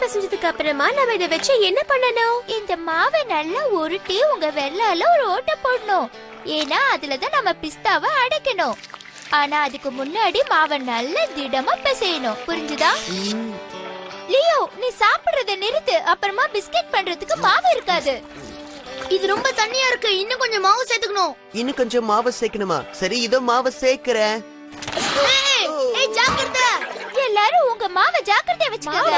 பசஞ்சதுக்கு அப்புறமா நம்ம இத வச்சு என்ன பண்ணணும்? இந்த மாவை நல்லா உருட்டி உங்க வெள்ளால ஒரு ஓட்டை போடணும். ஏன்னா அதுலதான் நம்ம பிஸ்தாவை அடைக்கணும். ஆனா அதுக்கு முன்னாடி மாவை நல்லா திடமா பிசையணும். புரிஞ்சுதா? லியோ, நீ சாப்பிடுறத நிறுத்து. அப்புறமா பிஸ்கட் பண்றதுக்கு மாவு இருக்காது. இது ரொம்ப தண்ணியா இருக்கு. இன்னும் கொஞ்சம் மாவு சேர்த்துக்கணும். இன்னும் கொஞ்சம் மாவு சேர்க்கணுமா? சரி, இதோ மாவு சேர்க்கிறேன். ஏய் ஜாக்கிரதை. எல்லாரும் உங்க மாவை ஜாக்கிரதையா வச்சுக்கோங்க.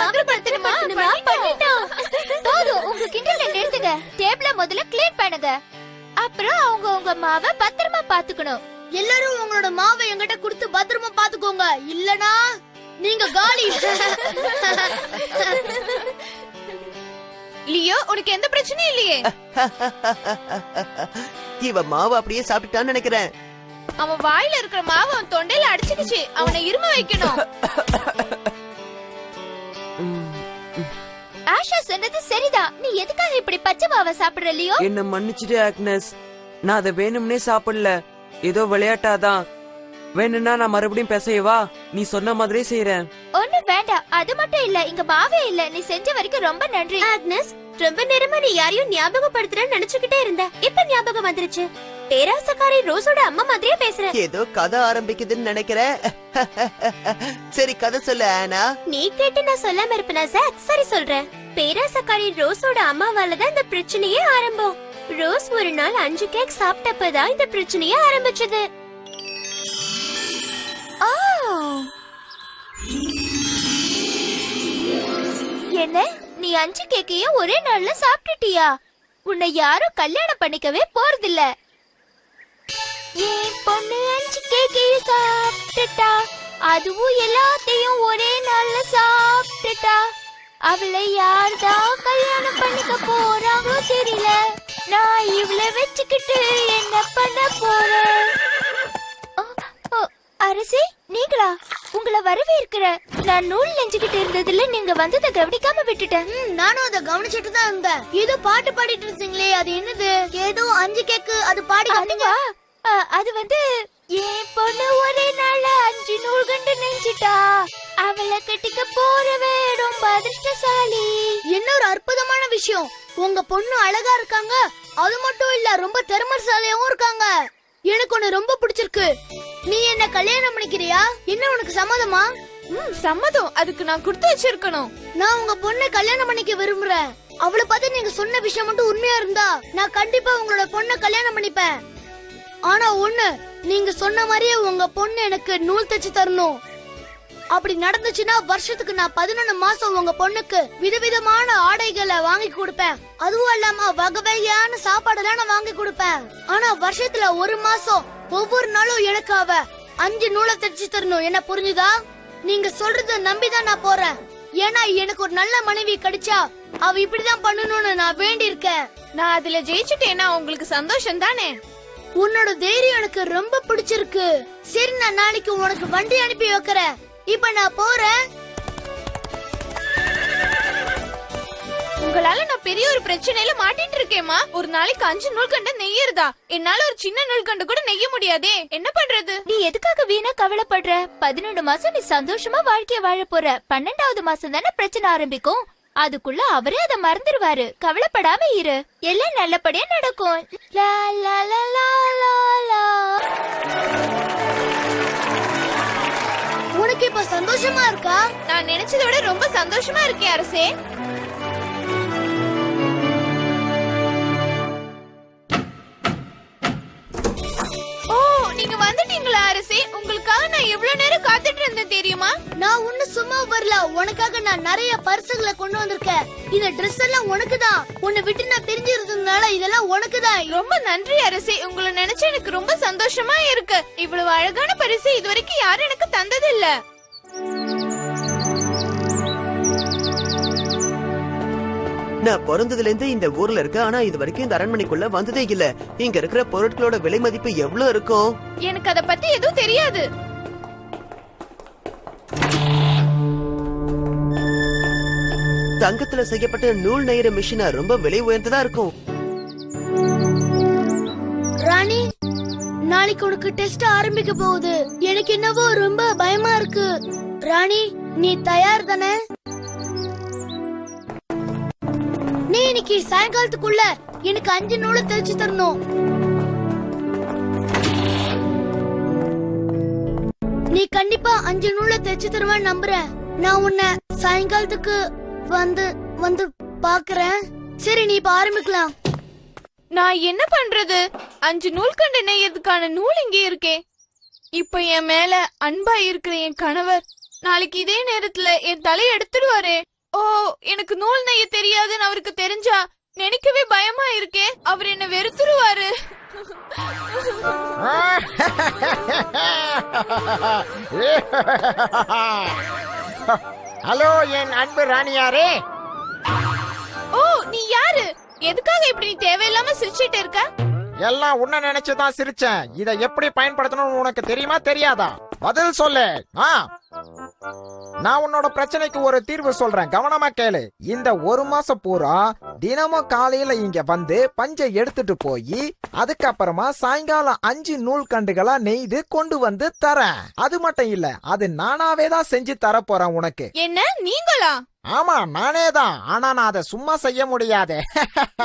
போதும், உங்க கிண்டல நிறுத்துங்க. டேபிள முதல்ல க்ளீன் பண்ணுங்க. அப்புறம் அவங்க உங்க மாவை பத்திரமா பாத்துக்கணும். எல்லாரும் உங்களோட மாவை என்கிட்ட கொடுத்து பத்திரமா பாத்துக்கோங்க. இல்லனா நீங்க காலி. லியோ, உனக்கு எந்த பிரச்சனையும் இல்லையே? இவ மாவு அப்படியே சாப்பிட்டான்னு நினைக்கிறேன். அவன் வாயில இருக்கிற மாவு அவன் தொண்டையில அடிச்சுக்கிச்சு. அவனை இரும வைக்கணும். ஆஷா சொன்னது சரிதான். நீ எதுக்காக இப்படி பச்சை மாவை சாப்பிடுற லியோ? என்ன மன்னிச்சிடு ஆக்னஸ், நான் அதை வேணும்னே சாப்பிடல. ஏதோ விளையாட்டாதான். வேணும்னா நான் மறுபடியும் பேசவா? நீ சொன்ன மாதிரியே செய்யறேன். ஒண்ணு வேண்டாம். அது மட்டும் இல்ல, இங்க மாவே இல்ல. நீ செஞ்ச வரைக்கும் ரொம்ப நன்றி. ஆக்னஸ், ரொம்ப நேரமா நீ யாரையும் ஞாபகப்படுத்துறேன்னு நினைச்சுக்கிட்டே இருந்த. இப்ப ஞாபகம் வந்துருச்சு. பேராசக்காரி ரோஸோட அம்மா மாதிரியே பேசுற. ஏதோ கதை ஆரம்பிக்குதுன்னு நினைக்கிறேன். சரி, கதை சொல்லு ஆனா. நீ கேட்டு நான் சொல்லாம இருப்பேனா சார்? சரி சொல்றேன். பேராசக்காரி ரோஸோட அம்மாவாலதான் இந்த பிரச்சனையே ஆரம்பம். ரோஸ் ஒரு நாள் 5 கேக் சாப்பிட்டப்பதான் இந்த பிரச்சனையே ஆரம்பிச்சது. என்ன, நீ 5 கேக்கையும் ஒரே நாள்ல சாப்பிட்டுட்டியா? உன்னை யாரும் கல்யாணம் பண்ணிக்கவே போறதில்ல. ஏன் பொண்ணு 5 கேக்கையும் சாப்பிட்டுட்டா, அதுவும் எல்லாத்தையும் ஒரே நாள்ல சாப்பிட்டுட்டா. அவளை யார்தான் கல்யாணம் பண்ணிக்க போறாங்களோ தெரியல. நான் இவளை வச்சுக்கிட்டு என்ன பண்ண போறேன்? அரசே, நீங்களா? உங்களை வரவேற்கிற. நான் நூல் நெஞ்சுக்கிட்டு இருந்ததுல நீங்க வந்ததை கவனிக்காம விட்டுட்டேன். நானும் அதை கவனிச்சிட்டு தான் இருந்தேன். ஏதோ பாட்டு பாடிட்டு இருந்தீங்களே, அது என்னது? ஏதோ 5 கேக்கு அது பாடி அதுவா? அது வந்து என் பொண்ணு ஒரே நாள்ல 5 நூல்கண்டு நெஞ்சிட்டா. அவளை கட்டிக்க போறவே ரொம்ப அதிர்ஷ்டசாலி. இன்னொரு அற்புதமான விஷயம், உங்க பொண்ணு அழகா இருக்காங்க. அது மட்டும் இல்ல, ரொம்ப திறமைசாலியாவும் இருக்காங்க. எனக்கு ஒண்ணு ரொம்ப பிடிச்சிருக்கு. நீ என்ன கல்யாணம் பண்ணிக்கிறியா? என்ன உனக்கு சம்மதமா? சம்மதம். அதுக்கு நான் கொடுத்து வச்சிருக்கணும். நான் உங்க பொண்ணை கல்யாணம் பண்ணிக்க விரும்புறேன். அவளை பார்த்து நீங்க சொன்ன விஷயம் மட்டும் உண்மையா இருந்தா நான் கண்டிப்பா உங்களோட பொண்ணை கல்யாணம் பண்ணிப்பேன். ஆனா ஒண்ணு, நீங்க சொன்ன மாதிரியே உங்க பொண்ணு எனக்கு நூல் தச்சு தரணும். அப்படி நடந்துச்சுன்னா வருஷத்துக்கு நான் 11 மாசம் உங்க பொண்ணுக்கு விதவிதமான ஆடைகளை வாங்கி கொடுப்பேன். அதுவும் இல்லாம வகை வகையான சாப்பாடெல்லாம் நான் வாங்கி கொடுப்பேன். ஆனா வருஷத்துல 1 மாசம் ஒவ்வொரு நாளும் எனக்கு அவ 5 நூலை தச்சு தரணும். என்ன புரிஞ்சுதா? நீங்க சொல்றத நம்பிதான் நான் போறேன். ஏன்னா எனக்கு ஒரு நல்ல மனைவி கிடைச்சா அவ இப்படிதான் பண்ணணும்னு நான் வேண்டி இருக்கேன். நான் அதுல ஜெயிச்சுட்டேன்னா உங்களுக்கு சந்தோஷம் தானே? உன்னோட தைரியம் எனக்கு ரொம்ப பிடிச்சிருக்கு. சரி, நான் நாளைக்கு உனக்கு வண்டி அனுப்பி வைக்கிறேன். இப்ப நான் போறேன். உங்களால நான் பெரிய ஒரு பிரச்சனையில மாட்டிட்டு இருக்கேமா. ஒரு நாளைக்கு 5 நூல்கண்டு நெய்யறதா? என்னால ஒரு சின்ன நூல்கண்டு கூட நெய்ய முடியாதே. என்ன பண்றது? நீ எதுக்காக வீணா கவலைப்படுற? 11 மாசம் நீ சந்தோஷமா வாழ்க்கைய வாழ போற. 12வது மாசம் தானே பிரச்சனை ஆரம்பிக்கும். அதுக்குள்ள அவரே அத மறந்துடுவாரு. கவலைப்படாம இரு, எல்லாம் நல்லபடியா நடக்கும். லா லா லா லா லா லா. உனக்கு இப்ப சந்தோஷமா இருக்கா? நான் நினைச்சதை விட ரொம்ப சந்தோஷமா இருக்கேன் அரசே. ஓ, நீங்க வந்துட்டீங்களா அரசே? உங்களுக்காக நான் எவ்வளவு நேரம் காத்துட்டு இருந்தேன் தெரியுமா? நான் ஒண்ணு சும்மா வரல. உனக்காக நான் நிறைய பரிசுகளை கொண்டு வந்திருக்கேன். இந்த ட்ரெஸ் எல்லாம் உனக்குதான். உன்னை விட்டு நான் பிரிஞ்சிருந்ததுனால இதெல்லாம் உனக்குதான். ரொம்ப நன்றி அரசே. உங்களை நினைச்சு எனக்கு ரொம்ப சந்தோஷமா இருக்கு. இவ்வளவு அழகான பரிசு இதுவரைக்கும் யாரும் எனக்கு தந்ததில்ல. நான் பிறந்ததுல இருந்து இந்த ஊர்ல இருக்க. ஆனா இது வரைக்கும் இந்த அரண்மனைக்குள்ள வந்ததே இல்ல. இங்க இருக்கிற பொருட்களோட விலை மதிப்பு எவ்வளவு இருக்கும்? எனக்கு அத பத்தி எதுவும் தெரியாது. தங்கத்துல செய்யப்பட்ட நூல் நெய்யற மிஷினா ரொம்ப விலை உயர்ந்ததா இருக்கும். ராணி, நாளைக்கு உனக்கு டெஸ்ட் ஆரம்பிக்க போகுது. எனக்கு என்னவோ ரொம்ப பயமா இருக்கு. ராணி, நீ தயார் தானே? இன்னைக்கு சாயங்காலத்துக்குள்ள எனக்கு 5 நூலை தைச்சு தரணும். நீ கண்டிப்பா 5 நூலை தைச்சு தருவேன்னு நம்புறேன். நான் உன்னை சாயங்காலத்துக்கு வந்து வந்து பாக்குறேன். சரி, நீ இப்ப ஆரம்பிக்கலாம். நான் என்ன பண்றது? 5 நூல்கண்டு நெய்யறதுக்கான நூல் இங்கே இருக்கே. இப்ப என் மேல அன்பா இருக்கிற என் கணவர் நாளைக்கு இதே நேரத்துல என் தலையை எடுத்துடுவாரே. ஓ, எனக்கு நூல் நெய்ய தெரியாதுன்னு அவருக்கு தெரிஞ்சா நினைக்கவே பயமா இருக்கே. அவர் என்ன வெறுத்துருவாரு. ஹலோ என் அன்பு ராணியாரே. ஓ, நீ யாரு? எதுக்காக இப்படி நீ தேவையில்லாம சிரிச்சிட்டு இருக்க? எல்லாம் உன்ன நினைச்சுதான் சிரிச்சேன். இத எப்படி பயன்படுத்தணும்னு உனக்கு தெரியுமா தெரியாதா? பதில் சொல்லு. நான் உன்னோட பிரச்சனைக்கு ஒரு தீர்வு சொல்றேன், கவனமா கேளு. இந்த 1 மாசம் பூரா தினமும் காலையில இங்க வந்து பஞ்சை எடுத்துட்டு போய் அதுக்கப்புறமா சாயங்காலம் 5 நூல்கண்டுகளா நெய்து கொண்டு வந்து தரேன். அது மட்டும் இல்ல, அது நானாவே தான் செஞ்சு தர போறேன் உனக்கு. என்ன, நீங்களா? ஆமா, நானே தான். ஆனா நான் அதை சும்மா செய்ய முடியாது.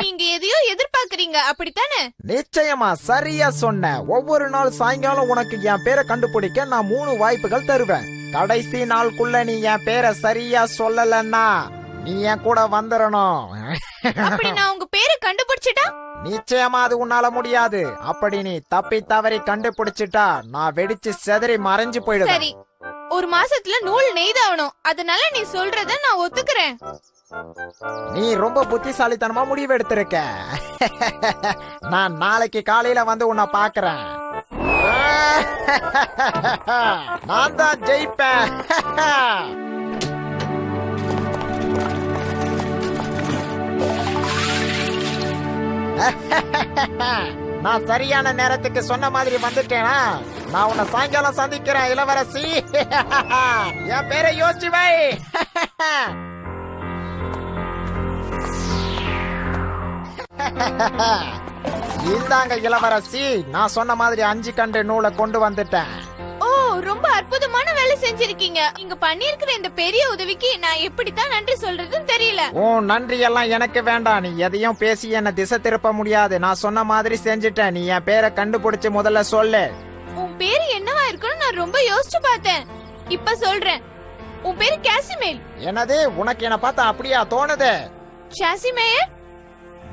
நீங்க எதையோ எதிர்பார்க்கறீங்க, அப்படித்தானே? நிச்சயமா, சரியா சொன்ன. ஒவ்வொரு நாள் சாயங்காலம் உனக்கு என் பேரை கண்டுபிடிக்க நான் 3 வாய்ப்புகள் தருவேன். கடைசி நாளுக்குள்ள நீ என் பேரை சரியா சொல்லலன்னா நீ என் கூட வந்துடணும். அப்படி நான் உங்க பேரை கண்டுபிடிச்சிட்டா? நிச்சயமா அது உன்னால முடியாது. அப்படி நீ தப்பி தவறி கண்டுபிடிச்சிட்டா நான் வெடிச்சு செதறி மறைஞ்சு போயிடுவேன். சரி, 1 மாசத்துல நூல் நெய்தாகணும். அதனால நீ சொல்றத நான் ஒத்துக்கிறேன். நீ ரொம்ப புத்திசாலித்தனமா முடிவு எடுத்திருக்க. நான் நாளைக்கு காலையில வந்து உன்னை பாக்குறேன். நான் தான் ஜெயிப்பேன். நான் சரியான நேரத்துக்கு சொன்ன மாதிரி வந்துட்டேனா? நான் உன்னை சாயங்காலம் சந்திக்கிறேன் இளவரசி. என் பேரை யோசிச்சு வை. இந்தாங்க இளவரசி, நான் சொன்ன மாதிரி 5 கண்டு நூலை கொண்டு வந்துட்டேன். ஓ, ரொம்ப அற்புதமான வேலை செஞ்சிருக்கீங்க. இங்க பண்ணிருக்கிற இந்த பெரிய உதவிக்கு நான் எப்படித்தான் நன்றி சொல்றதுன்னு தெரியல. நன்றி எல்லாம் எனக்கு வேண்டாம். நீ எதையும் பேசி என்ன திசை திருப்ப முடியாது. நான் சொன்ன மாதிரி செஞ்சுட்டேன். நீ என் பேரை கண்டுபிடிச்சு முதல்ல சொல்லு. உன் பேரு என்னவா இருக்குன்னு நான் ரொம்ப யோசிச்சு பார்த்தேன். இப்ப சொல்றேன். உன் பேரு காசிமேல். என்னது? உனக்கு என்ன பார்த்தா அப்படியா தோணுது? காசிமேல்,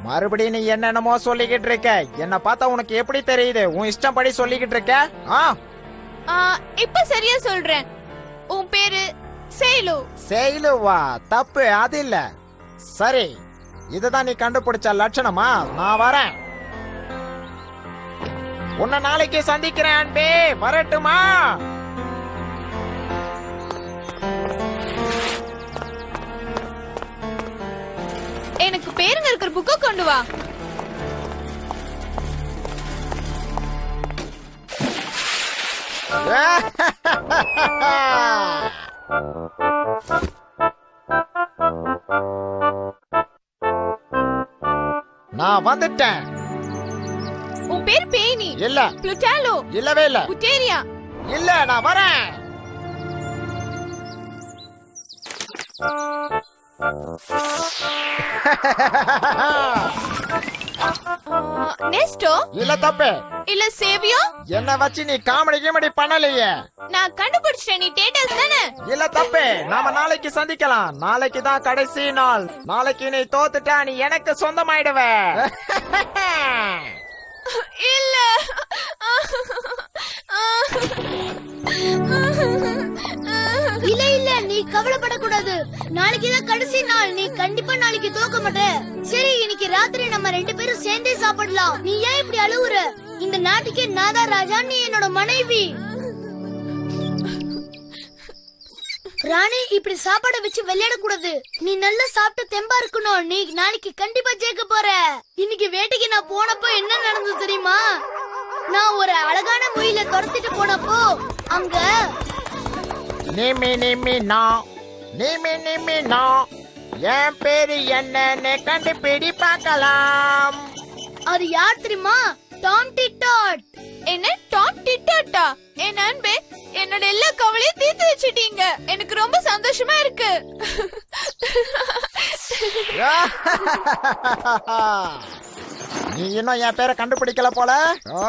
மறுபடியும் நீ என்னென்னமோ சொல்லிக்கிட்டு இருக்க. என்ன பார்த்தா உனக்கு எப்படி தெரியுது? உன் இஷ்டப்படி சொல்லிக்கிட்டு இருக்க. இப்ப சரியா சொல்றேன். உன் பேரு சேலு. சேலுவா? தப்பு, அது இல்ல. சரி, இதுதான் நீ கண்டுபிடிச்ச லட்சணமா? நான் வரேன். உன்னை நாளைக்கு சந்திக்கிறேன் அன்பே. வரட்டுமா? எனக்கு பேருங்க இருக்கிற புக்க கொண்டு வா. நான் வந்துட்டேன். உன் பேர் பேனி. இல்ல. புளுட்டாலோ. இல்லவே இல்ல. புட்டேரியா. இல்ல, நான் வரேன். நெஸ்டோ. இல்ல, தப்பு. இல்ல, சேவியோ. என்ன வச்சு நீ காமெடி கிமெடி பண்ணலையே. நான் கண்டுபிடிச்சிட்டேன், நீ டேட்டஸ் தானே? இல்ல, தப்பு. நாம நாளைக்கு சந்திக்கலாம். நாளைக்கு தான் கடைசி நாள். நாளைக்கு நீ தோத்துட்டா நீ எனக்கு சொந்தமாயிடுவ. இல்ல. இல்ல இல்ல, நீ கவலைப்படக்கூடாது. நாளைக்குதான் கடைசி நாள். நீ கண்டிப்பா நாளைக்கு தோக்க மாட்ட. சரி, இன்னைக்கு ராத்திரி நம்ம 2 பேரும் சேர்ந்தே சாப்பிடலாம். நீ ஏன் இப்படி அழுவுற? இந்த நாட்டுக்கே நான் தான் ராஜா, நீ என்னோட மனைவி. ராணி, இப்படி சாப்பாட வச்சு விளையாட கூடாது. நீ நல்லா சாப்பிட்டு தெம்பா இருக்கணும். நீ நாளைக்கு கண்டிப்பா ஜெயிக்க போற. இன்னைக்கு வேட்டைக்கு நான் போனப்போ என்ன நடந்தது தெரியுமா? நான் ஒரு அழகான முயல துரத்திட்டு போனப்போ அங்க நிமி நிமி நா, நிமி நிமி நா, என் பேரு என்னன்னு கண்டுபிடி பார்க்கலாம். அது யார் தெரியுமா? டாம் டிட்டாட். என்ன, டாம் டிட்டாட்டா? என் அன்பே, என்னோட எல்லா கவலையும் தீர்த்து வச்சிட்டீங்க. எனக்கு ரொம்ப சந்தோஷமா இருக்கு. நீ இன்னும் என் பேரை கண்டுபிடிக்கல போல. ஓ.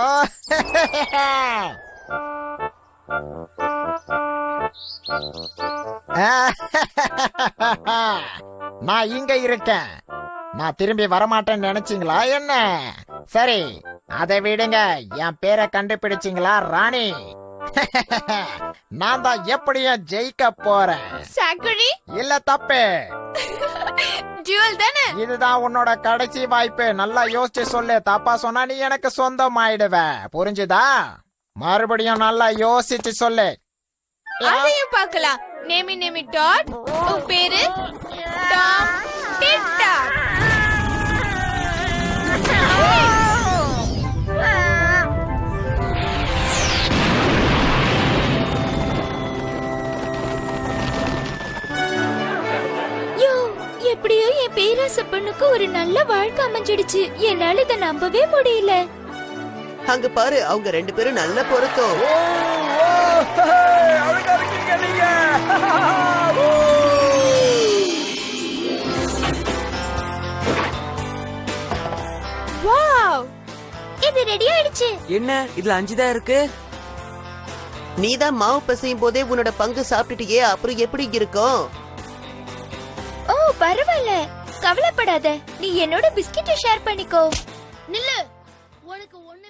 நான் இங்க இருக்கேன். நான் திரும்பி வரமாட்டேன்னு நினைச்சீங்களா என்ன? சரி, அதை விடுங்க. என் பேரை கண்டுபிடிச்சீங்களா ராணி? நான் தான் எப்படியும் ஜெயிக்க போறேன். சாக்கடி இல்ல, தப்பு. ஜுவல் தானே? இதுதான் உன்னோட கடைசி வாய்ப்பு. நல்லா யோசிச்சு சொல்லு. தப்பா சொன்னா நீ எனக்கு சொந்தம் ஆயிடுவ. புரிஞ்சுதா? மறுபடியும் நல்லா யோசிச்சு சொல்லு. அதையும் பார்க்கலாம். நேமி டாட். உன் பேரு டாம் டிட்டா. எப்படியோ என் பேராச பொண்ணுக்கு ஒரு நல்ல வாழ்க்கை அமைஞ்சிடுச்சு. என்னால இதை நம்பவே முடியல. அங்க பாரு, அவங்க 2 பேரும் நல்ல பொருத்தம். வாவ், இது ரெடி ஆயிடுச்சு. என்ன இதுல 5 தான் இருக்கு? நீதான் மாவு பிசையும் போதே உன்னோட பங்கு சாப்பிட்டுட்டியே, அப்புறம் எப்படி இருக்கும்? ஓ, பரவாயில்ல, கவலைப்படாத. நீ என்னோட பிஸ்கெட்டை ஷேர் பண்ணிக்கோ. நில்லு. உனக்கு ஒண்ணு